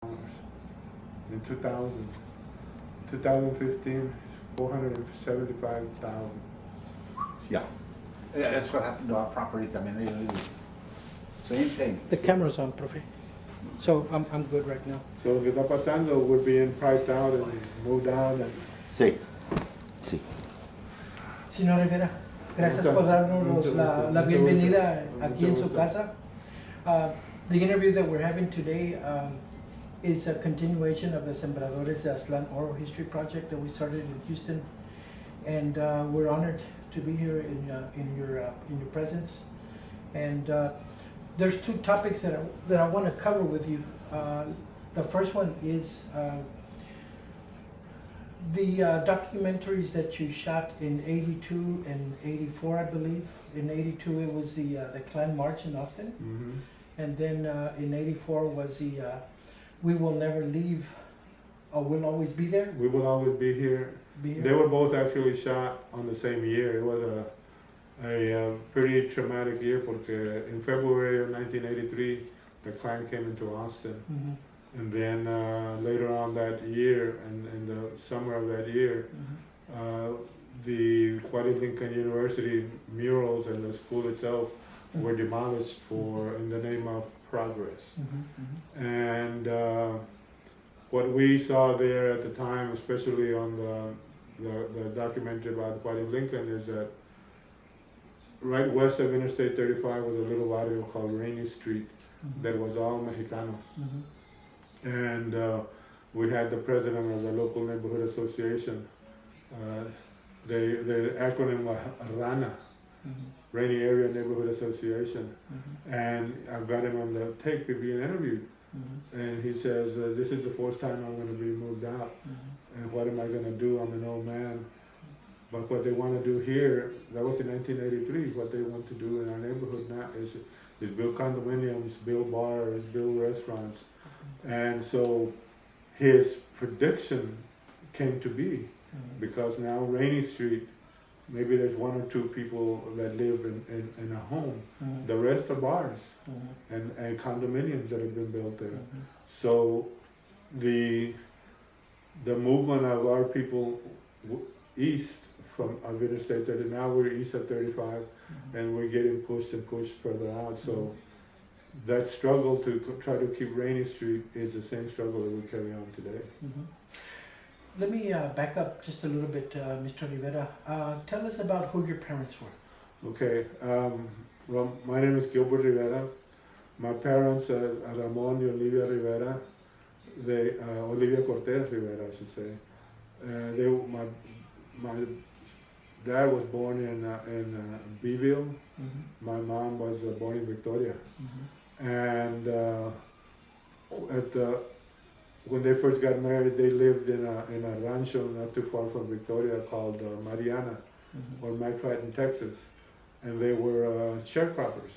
In 2015, 475,000. Yeah. Yeah, that's what happened to our properties. I mean, same thing. The camera's on, profe. So I'm good right now. So lo que está pasando, we're being priced out and moved down. And Sí. Sí. Señor Rivera, gracias por darnos la bienvenida aquí en su casa. The interview that we're having today is a continuation of the Sembradores de Aztlan Oral History Project that we started in Houston, and we're honored to be here in your presence. And there's two topics that I want to cover with you. The first one is the documentaries that you shot in '82 and '84, I believe. In '82 it was the Klan March in Austin, and then in '84 was the We Will Never Leave, or We'll Always Be There. We Will Always Be Here. They were both actually shot on the same year. It was a pretty traumatic year because in February of 1983, the Klan came into Austin. Mm-hmm. And then later on that year, in the summer of that year, the Juarez-Lincoln University murals and the school itself were demolished in the name of progress. And what we saw there at the time, especially on the documentary about Guadalupe, is that right west of Interstate 35 was a little barrio called Rainy Street that was all Mexicano. And we had the president of the local neighborhood association. The acronym was RANA, Rainy Area Neighborhood Association. And I've got him on the tape to be interviewed. And he says, this is the first time I'm going to be moved out. And what am I going to do? I'm an old man. But what they want to do here, that was in 1983, what they want to do in our neighborhood now is build condominiums, build bars, build restaurants. And so his prediction came to be, because now Rainy Street, maybe there's one or two people that live in a home. The rest are bars and condominiums that have been built there. So the movement of our people east of Interstate 30, now we're east of 35, and we're getting pushed and pushed further out. So that struggle to try to keep Rainy Street is the same struggle that we carry on today. Let me back up just a little bit, Mr. Rivera. Tell us about who your parents were. Okay, well, my name is Gilberto Rivera. My parents are Ramon and Olivia Rivera. Olivia Cortez Rivera, I should say. My dad was born in Beeville. My mom was born in Victoria. And when they first got married, they lived in a rancho not too far from Victoria called Mariana, or McFadden, Texas. And they were sharecroppers.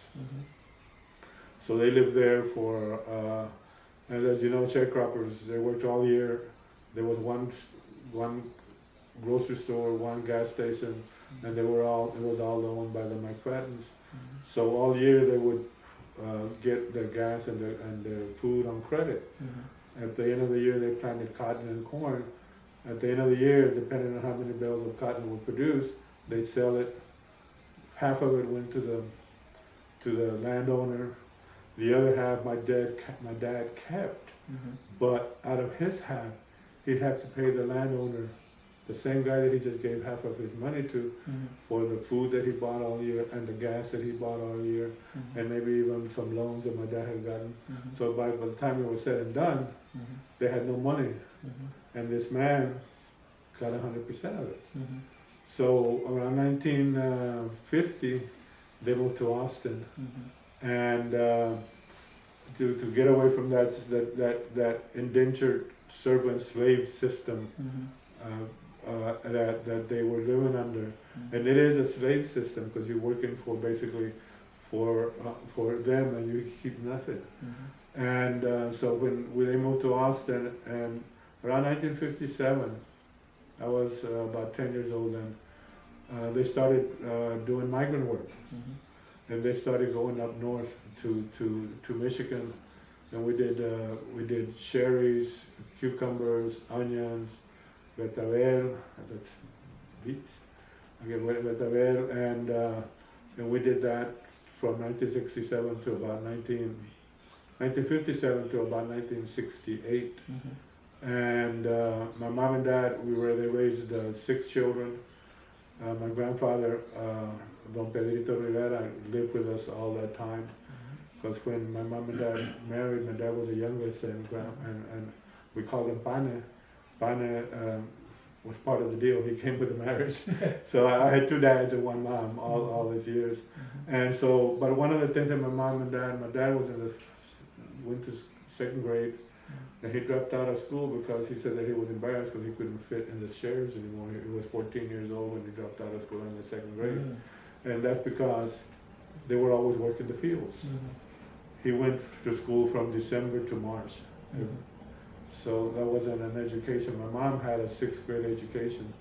So they lived there and as you know, sharecroppers, they worked all year. There was one grocery store, one gas station, and it was all owned by the McFaddens. So all year they would get their gas and their food on credit. At the end of the year, they planted cotton and corn. At the end of the year, depending on how many bales of cotton were produced, they'd sell it. Half of it went to the landowner. The other half, my dad kept. But out of his half, he'd have to pay the landowner, the same guy that he just gave half of his money to, for the food that he bought all year and the gas that he bought all year, and maybe even some loans that my dad had gotten. So by the time it was said and done, they had no money, and this man got 100% of it. So around 1950, they moved to Austin, and to get away from that indentured servant slave system that they were living under. And it is a slave system because you're working basically for them and you keep nothing. And so when they moved to Austin, and around 1957, I was about 10 years old then, they started doing migrant work. And they started going up north to Michigan and we did cherries, cucumbers, onions, betabel, that's beets. Okay, betabel, and we did that from 1967 to about 1957 to about 1968. And my mom and dad, they raised 6 children. My grandfather, Don Pedrito Rivera, lived with us all that time. Because when my mom and dad married, my dad was the youngest, and we called him Pane. Pane was part of the deal. He came with the marriage. So I had 2 dads and 1 mom all these years. And so, but one of the things that my dad was went to 2nd grade, and he dropped out of school because he said that he was embarrassed because he couldn't fit in the chairs anymore. He was 14 years old when he dropped out of school in the 2nd grade. And that's because they were always working the fields. He went to school from December to March. So that wasn't an education. My mom had a 6th grade education.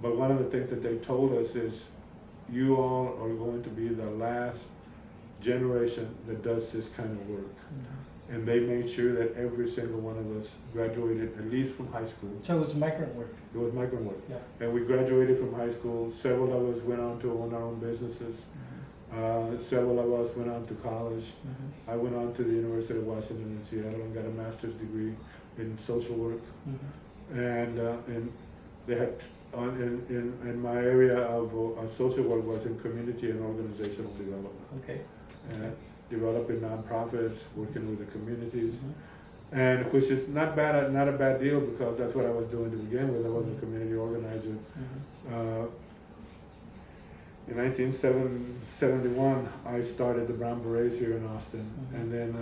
But one of the things that they told us is, you all are going to be the last generation that does this kind of work. And they made sure that every single one of us graduated at least from high school. So it was migrant work. It was migrant work. Yeah. And we graduated from high school. Several of us went on to own our own businesses. Several of us went on to college. I went on to the University of Washington in Seattle and got a master's degree in social work. And they had in my area of social work was in community and organizational development. Okay. And developing nonprofits, working with the communities, and which is not a bad deal, because that's what I was doing to begin with. I was a community organizer. In 1971, I started the Brown Berets here in Austin, and then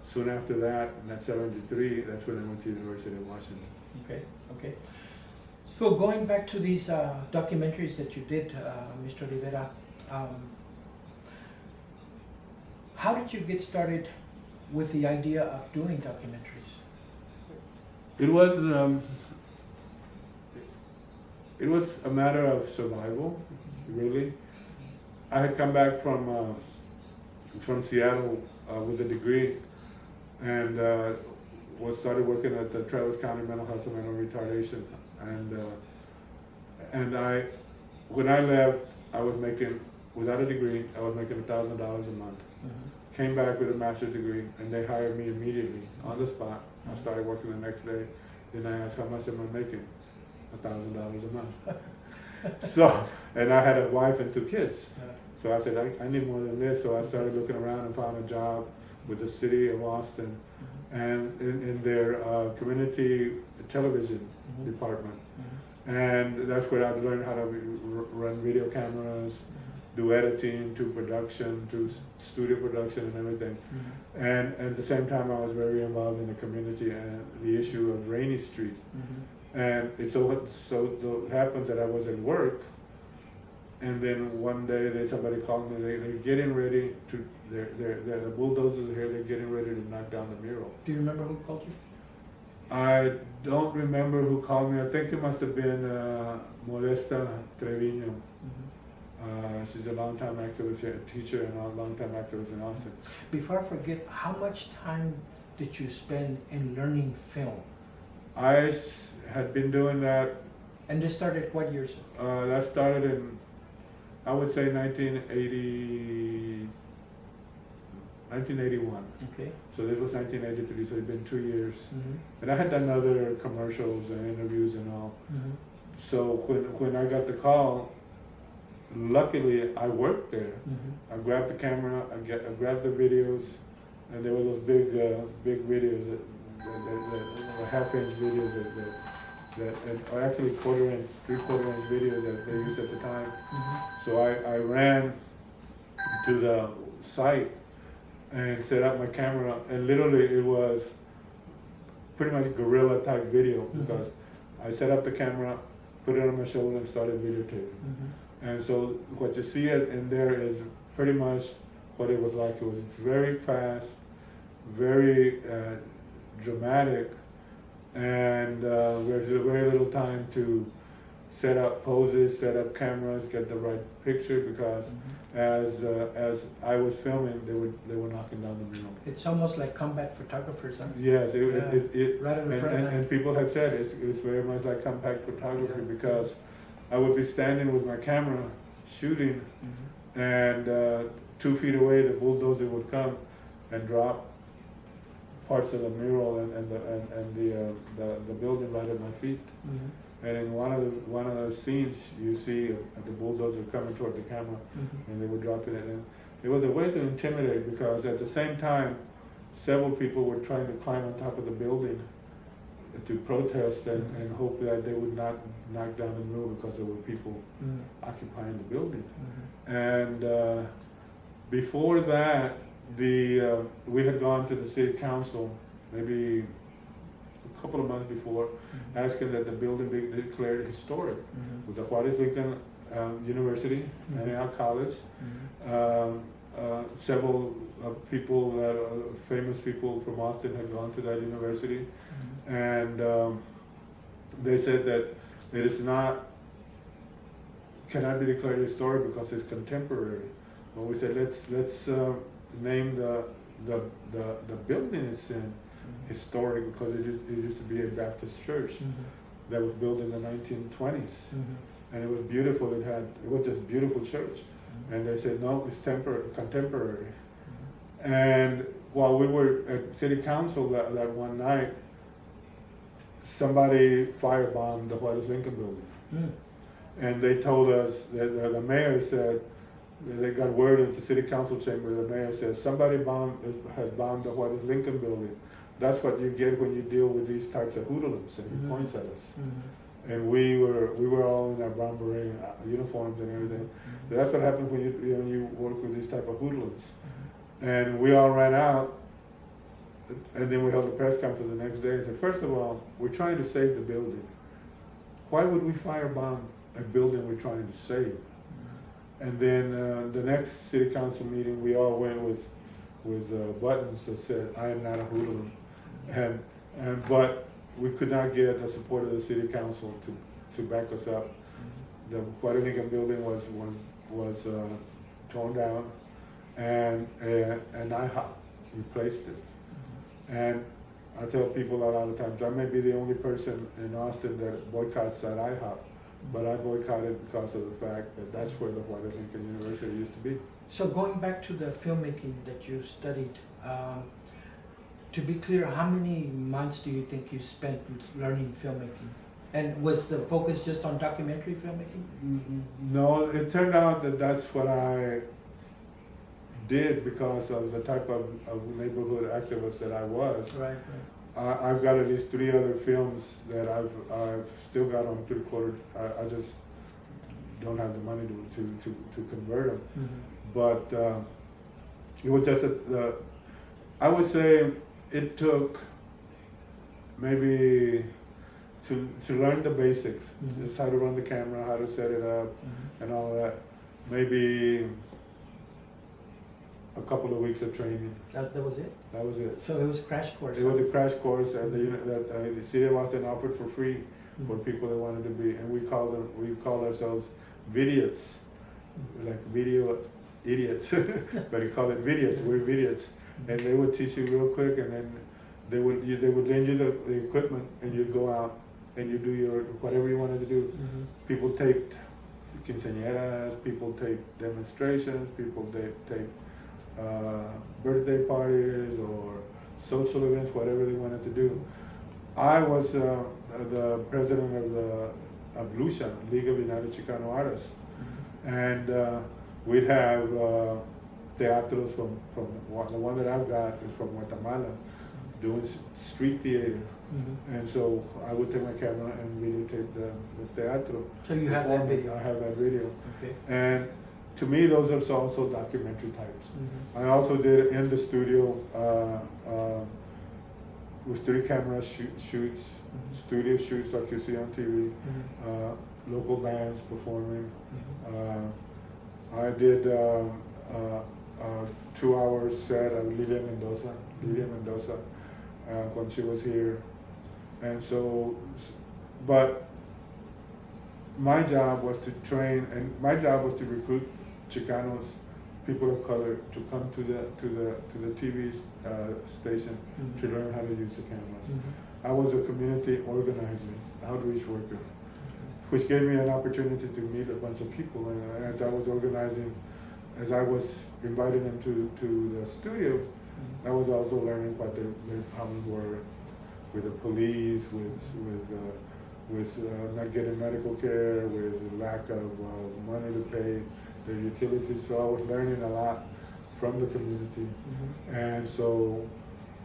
soon after that, in that 73, that's when I went to the University of Washington. Okay. So going back to these documentaries that you did, Mr. Rivera, how did you get started with the idea of doing documentaries? It was a matter of survival, really. I had come back from Seattle with a degree, and started working at the Travis County Mental Health and Mental Retardation. And when I left, I was making, without a degree, I was making $1,000 a month. Came back with a master's degree, and they hired me immediately on the spot. I started working the next day. Then I asked, how much am I making? $1,000 a month. So, and I had a wife and 2 kids. So I said, I need more than this. So I started looking around and found a job with the city of Austin, and in their community television department. And that's where I learned how to run video cameras, do editing, to production, to studio production and everything. And at the same time, I was very involved in the community and the issue of Rainy Street. And it so happens that I was at work, and then one day somebody called me. They're getting ready to. The bulldozers are here. They're getting ready to knock down the mural. Do you remember who called you? I don't remember who called me. I think it must have been Modesta Trevino. She's a longtime activist, a teacher and a longtime activist in Austin. Before I forget, how much time did you spend in learning film? I had been doing that. And this started what years? That started in, I would say 1981. Okay. So this was 1983, so it'd been 2 years. And I had done other commercials and interviews and all. So when I got the call, luckily I worked there. I grabbed the camera, I grabbed the videos, and there were those big videos, that half-inch videos that are actually quarter-inch, three-quarter-inch videos that they used at the time. So I ran to the site and set up my camera, and literally it was pretty much guerrilla type video, because I set up the camera, put it on my shoulder, and started videotaping. And so what you see in there is pretty much what it was like. It was very fast, very dramatic, and there's very little time to set up poses, set up cameras, get the right picture, because as I was filming, they were knocking down the mural. It's almost like combat photographers, huh? Yes, it Right in the front line. and people have said it's very much like compact photography, because I would be standing with my camera shooting, and 2 feet away the bulldozer would come and drop parts of the mural and the building right at my feet. And in one of the scenes, you see the bulldozer coming toward the camera, and they were dropping it in. It was a way to intimidate, because at the same time, several people were trying to climb on top of the building to protest and hope that they would not knock down the mural, because there were people occupying the building. And before that, we had gone to the city council maybe a couple of months before, asking that the building be declared historic, with the Juarez-Lincoln University and our college. Several people, famous people from Austin had gone to that university, and they said that it is cannot be declared historic because it's contemporary. Well, we said let's name the building it's in historic, because it used to be a Baptist church that was built in the 1920s, and it was beautiful. It was just beautiful church, and they said no, it's contemporary. And while we were at city council that one night, somebody firebombed the Juarez-Lincoln building, and they told us that the mayor said. They got word at the city council chamber. The mayor said somebody has bombed the Juarez-Lincoln building. That's what you get when you deal with these types of hoodlums. And he points at us. And we were all in our brown beret uniforms and everything. So that's what happens when you work with these type of hoodlums. And we all ran out. And then we held a press conference the next day and said, first of all, we're trying to save the building. Why would we firebomb a building we're trying to save? And then the next city council meeting, we all went with buttons that said, "I am not a hoodlum," but we could not get the support of the city council to back us up. The Guadalupe building was torn down, and IHOP replaced it. And I tell people a lot of times, I may be the only person in Austin that boycotts that IHOP. But I boycotted because of the fact that that's where the Juarez-Lincoln University used to be. So going back to the filmmaking that you studied, to be clear, how many months do you think you spent learning filmmaking? And was the focus just on documentary filmmaking? No, it turned out that that's what I did because of the type of neighborhood activist that I was. Right. I've got at least 3 other films that I've still got on 3/4. I just don't have the money to convert them. But it was just I would say it took maybe to learn the basics, just how to run the camera, how to set it up, and all of that. Maybe a couple of weeks of training. That was it? That was it. So it was crash course? It was a crash course that the city of Austin offered for free for people that wanted to be, and we call ourselves vidiots, like video idiots, but he called it vidiots. We're vidiots, and they would teach you real quick, and then they would lend you the equipment, and you'd go out and you do your whatever you wanted to do. People taped quinceañeras, people taped demonstrations, people taped birthday parties or social events, whatever they wanted to do. I was the president of Lucia, League of United Chicano Artists, and we'd have teatros from the one that I've got is from Guatemala, doing street theater. And so I would take my camera and videotape the teatro. So you have that video? I have that video. Okay. And to me, those are also documentary types. I also did in the studio with 3 camera shoots, studio shoots like you see on TV, local bands performing. I did 2-hour set of Lidia Mendoza, when she was here. And so, but my job was to train, and my job was to recruit Chicanos, people of color, to come to the TV station to learn how to use the cameras. I was a community organizer, outreach worker, which gave me an opportunity to meet a bunch of people. And as I was organizing, as I was inviting them to the studios, I was also learning what their problems were with the police, with not getting medical care, with lack of money to pay their utilities. So I was learning a lot from the community. And so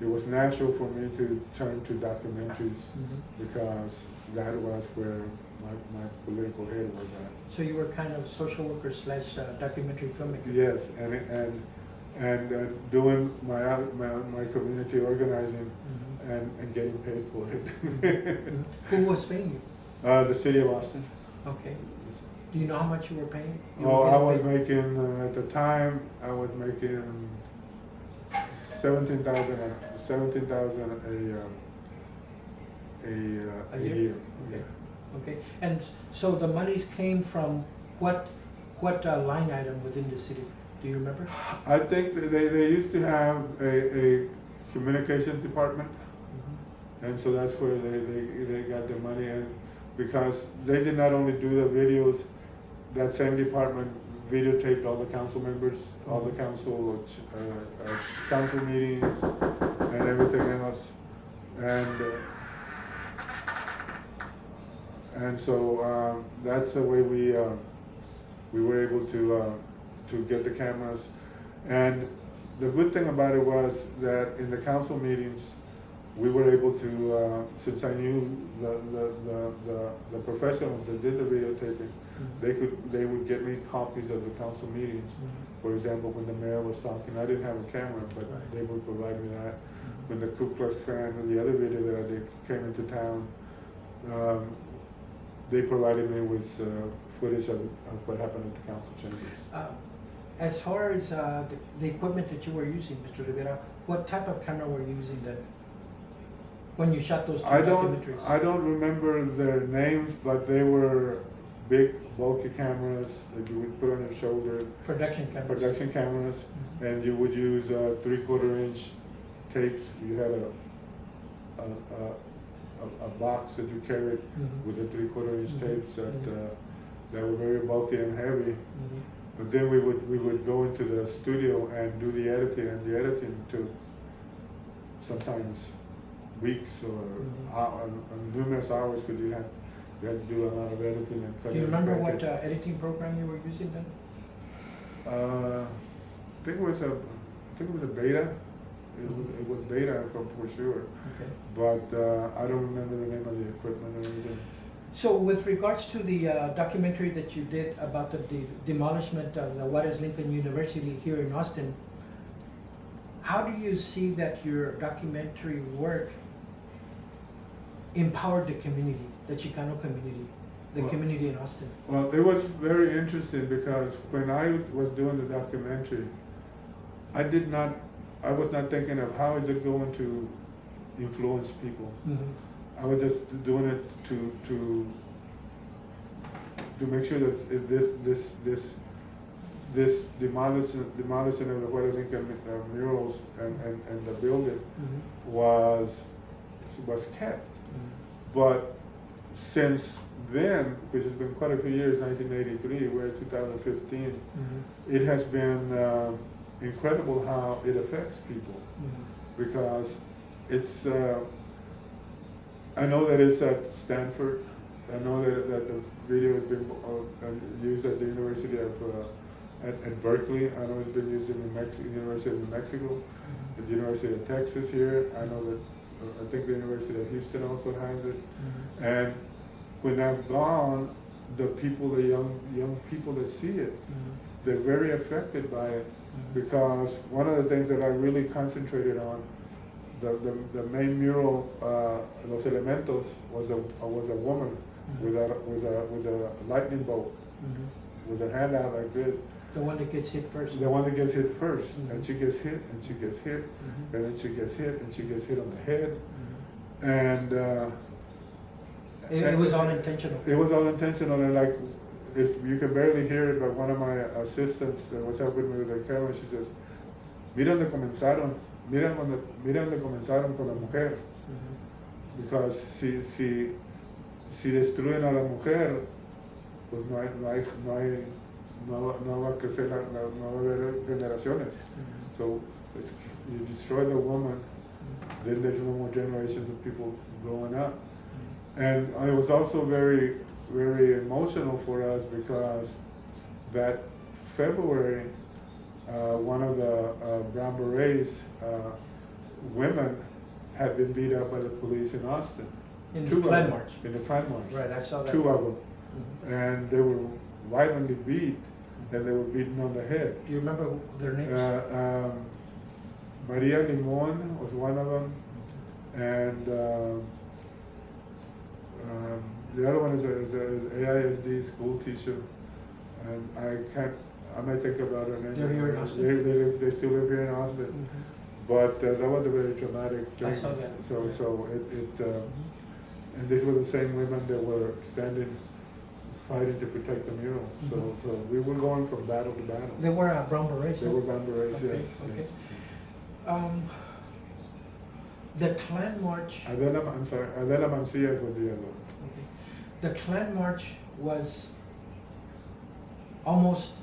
it was natural for me to turn to documentaries because that was where my political head was at. So you were kind of social worker slash documentary filmmaker. Yes, and doing my community organizing and getting paid for it. Who was paying you? The city of Austin. Okay. Do you know how much you were paying? I was making at the time. I was making $17,000 a year. Okay. Okay. And so the monies came from what line item within the city? Do you remember? I think they used to have a communications department, and so that's where they got the money in, because they did not only do the videos. That same department videotaped all the council members, all the council meetings, and everything else, and so that's the way we were able to get the cameras. And the good thing about it was that in the council meetings, we were able to, since I knew the professionals that did the videotaping, they would get me copies of the council meetings. For example, when the mayor was talking, I didn't have a camera, but they would provide me that. When the Ku Klux Klan, or the other video that I did, came into town, they provided me with footage of what happened at the council chambers. As far as the equipment that you were using, Mr. Rivera, what type of camera were you using then? When you shot those two documentaries? I don't remember their names, but they were big, bulky cameras that you would put on your shoulder. Production cameras. And you would use 3/4 inch tapes. You had a box that you carried with the 3/4 inch tapes that were very bulky and heavy. But then we would go into the studio and do the editing, and the editing took sometimes weeks or numerous hours, because you had to do a lot of editing and cutting. Do you remember what editing program you were using then? I think it was a Beta. It was Beta for sure. Okay. But I don't remember the name of the equipment or anything. So with regards to the documentary that you did about the demolishment of the Juarez-Lincoln University here in Austin, how do you see that your documentary work empowered the community, the Chicano community, the community in Austin? Well, it was very interesting because when I was doing the documentary, I was not thinking of how is it going to influence people. I was just doing it to make sure that this demolition of the Juarez-Lincoln murals and the building was kept. But since then, which has been quite a few years, 1983, we're at 2015, it has been incredible how it affects people, because it's, I know that it's at Stanford, I know that the video has been used at the University of, at Berkeley, I know it's been used in the University of New Mexico, at the University of Texas here, I know that I think the University of Houston also has it. And when I've gone, the people, the young people that see it, they're very affected by it, because one of the things that I really concentrated on, the main mural, Los Elementos, was a woman with a lightning bolt, with her hand out like this. The one that gets hit first. The one that gets hit first, and she gets hit, and she gets hit, and then she gets hit, and she gets hit on the head, It was all intentional. It was all intentional, and like, if you can barely hear it, but one of my assistants that was helping me with the camera, she says, miren donde comenzaron con la mujer, because si destruyen a la mujer, pues no va a crecer, no va a haber generaciones. So you destroy the woman, then there's no more generations of people growing up. And it was also very, very emotional for us because that February, one of the Brown Berets women had been beat up by the police in Austin. In the Klan march. In the Klan march. Right, I saw that. Two of them. And they were violently beat, and they were beaten on the head. Do you remember their names? Maria Limon was one of them, and the other one is a AISD school teacher, and I might think about her name. They're here in Austin? They still live here in Austin. But that was a very traumatic thing. I saw that. So and these were the same women that were fighting to protect the mural. So we were going from battle to battle. They were Brown Berets. They were Brown Berets, okay, yes. Okay. Yes. The Klan march. Adela Mancia was the other one. Okay. The Klan march was almost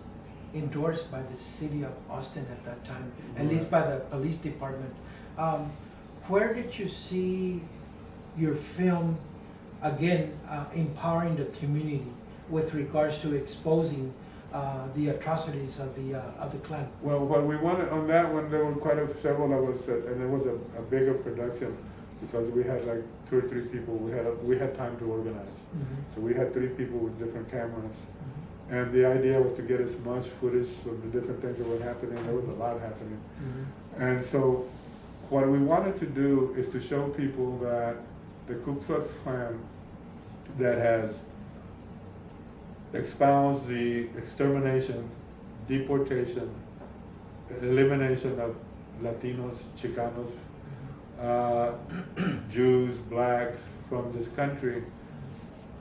endorsed by the city of Austin at that time, at least by the police department. Where did you see your film, again, empowering the community with regards to exposing the atrocities of the Klan? Well, what we wanted on that one, there were several of us, and it was a bigger production because we had like 2 or 3 people. We had time to organize, so we had 3 people with different cameras, and the idea was to get as much footage of the different things that were happening. There was a lot happening, and so what we wanted to do is to show people that the Ku Klux Klan that has espoused the extermination, deportation, elimination of Latinos, Chicanos, Jews, blacks from this country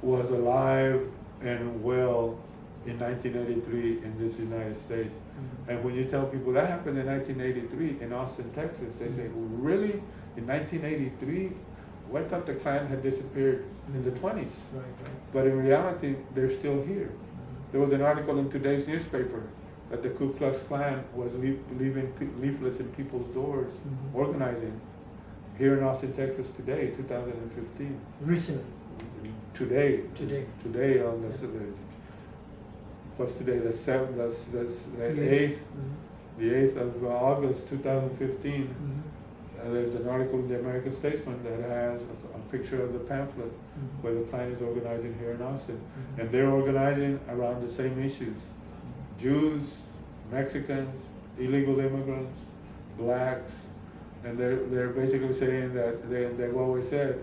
was alive and well in 1983 in this United States. And when you tell people that happened in 1983 in Austin, Texas, they say, really? In 1983? Well, I thought the Klan had disappeared in the 20s. Right. But in reality, they're still here. There was an article in today's newspaper that the Ku Klux Klan was leaving leaflets in people's doors, organizing here in Austin, Texas today, 2015. Recently. Today on the what's today? The 8th, the 8th of August, 2015. There's an article in the American Statesman that has a picture of the pamphlet where the Klan is organizing here in Austin, and they're organizing around the same issues: Jews, Mexicans, illegal immigrants, blacks, and they're basically saying that they've always said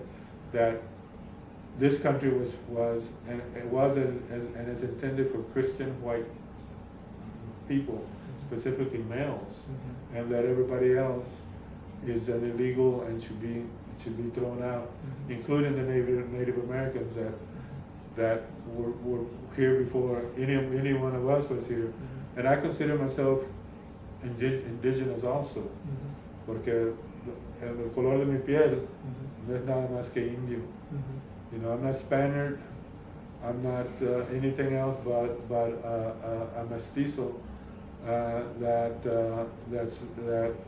that this country was and is intended for Christian white people, specifically males, and that everybody else is an illegal and should be thrown out, including the Native Americans that were here before any one of us was here. And I consider myself indigenous also, porque el color de mi piel no es nada más que indio. You know, I'm not Spaniard, I'm not anything else but a mestizo that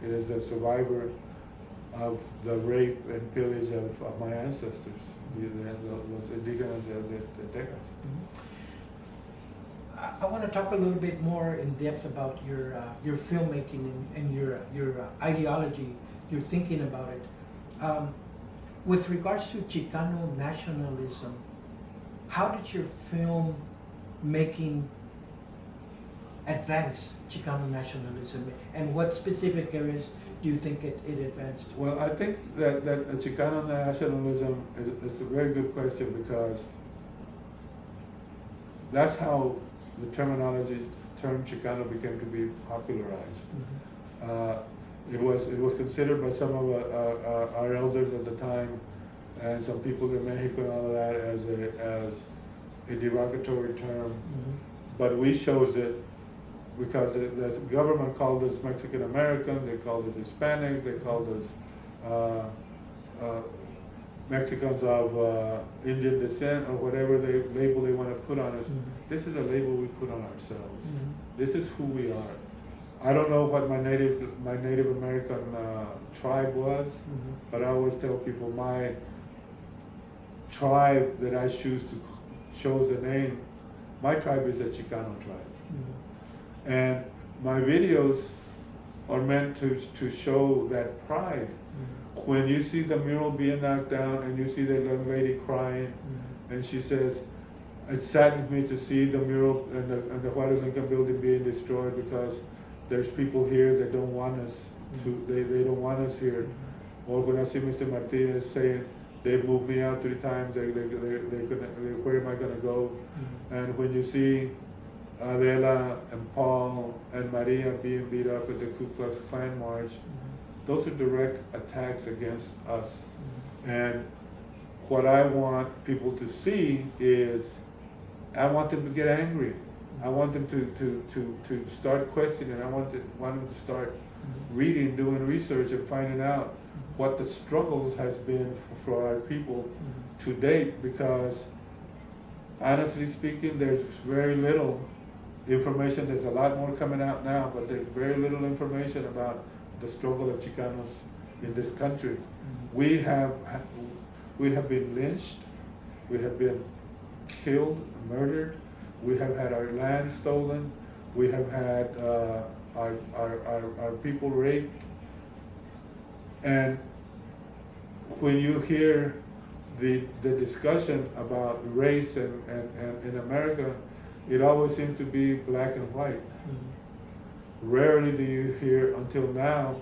is a survivor of the rape and pillage of my ancestors, los indígenas de Texas. I want to talk a little bit more in depth about your filmmaking and your ideology, your thinking about it. With regards to Chicano nationalism, how did your film making advance Chicano nationalism, and what specific areas do you think it advanced? Well, I think that Chicano nationalism is a very good question, because that's how the term Chicano became to be popularized. It was considered by some of our elders at the time and some people in Mexico and all of that as a derogatory term. But we chose it because the government called us Mexican Americans, they called us Hispanics, they called us Mexicans of Indian descent, or whatever label they want to put on us. This is a label we put on ourselves. This is who we are. I don't know what my Native American tribe was, but I always tell people my tribe that I chose the name. My tribe is a Chicano tribe, and my videos are meant to show that pride. When you see the mural being knocked down and you see the young lady crying, and she says, it saddens me to see the mural and the Juarez-Lincoln building being destroyed because there's people here that don't want us they don't want us here. Or when I see Mr. Martinez saying, they moved me out 3 times, where am I gonna go? And when you see Adela and Paul and Maria being beat up at the Ku Klux Klan march, those are direct attacks against us. And what I want people to see is, I want them to get angry. I want them to start questioning. I want them to start reading, doing research, and finding out what the struggles has been for our people to date, because honestly speaking, there's very little information. There's a lot more coming out now, but there's very little information about the struggle of Chicanos in this country. We have been lynched, we have been killed, murdered, we have had our land stolen, we have had our people raped. And when you hear the discussion about race and in America, it always seems to be black and white. Rarely do you hear, until now,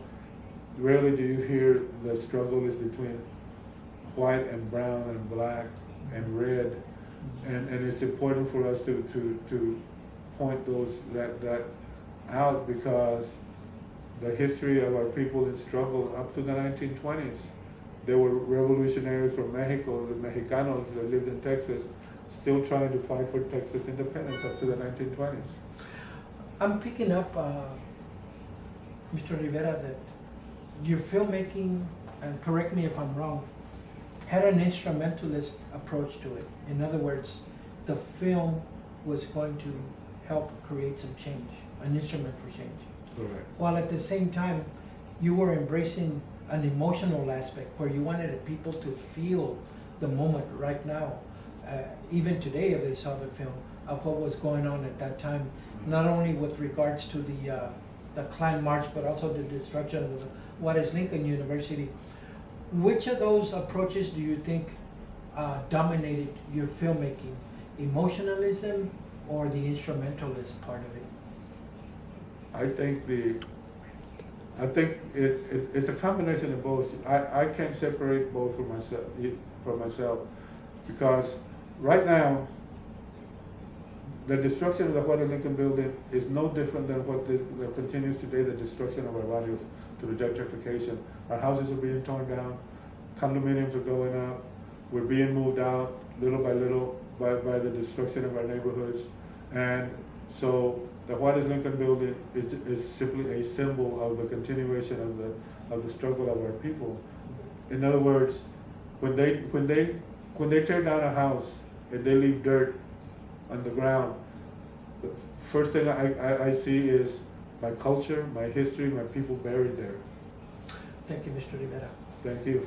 rarely do you hear the struggle is between white and brown and black and red. And it's important for us to point that out, because the history of our people in struggle up to the 1920s. There were revolutionaries from Mexico, the Mexicanos that lived in Texas, still trying to fight for Texas independence up to the 1920s. I'm picking up, Mr. Rivera, that your filmmaking, and correct me if I'm wrong, had an instrumentalist approach to it. In other words, the film was going to help create some change, an instrument for change. Correct. While at the same time, you were embracing an emotional aspect where you wanted people to feel the moment right now, even today if they saw the film, of what was going on at that time, not only with regards to the Klan March, but also the destruction of the Juarez-Lincoln University. Which of those approaches do you think dominated your filmmaking? Emotionalism or the instrumentalist part of it? I think it's a combination of both. I can't separate both from myself, because right now the destruction of the Juarez-Lincoln building is no different than what continues today, the destruction of our values through gentrification. Our houses are being torn down, condominiums are going up, we're being moved out little by little by the destruction of our neighborhoods. And so the Juarez-Lincoln building is simply a symbol of the continuation of the struggle of our people. In other words, when they tear down a house and they leave dirt on the ground, the first thing I see is my culture, my history, my people buried there. Thank you, Mr. Rivera. Thank you.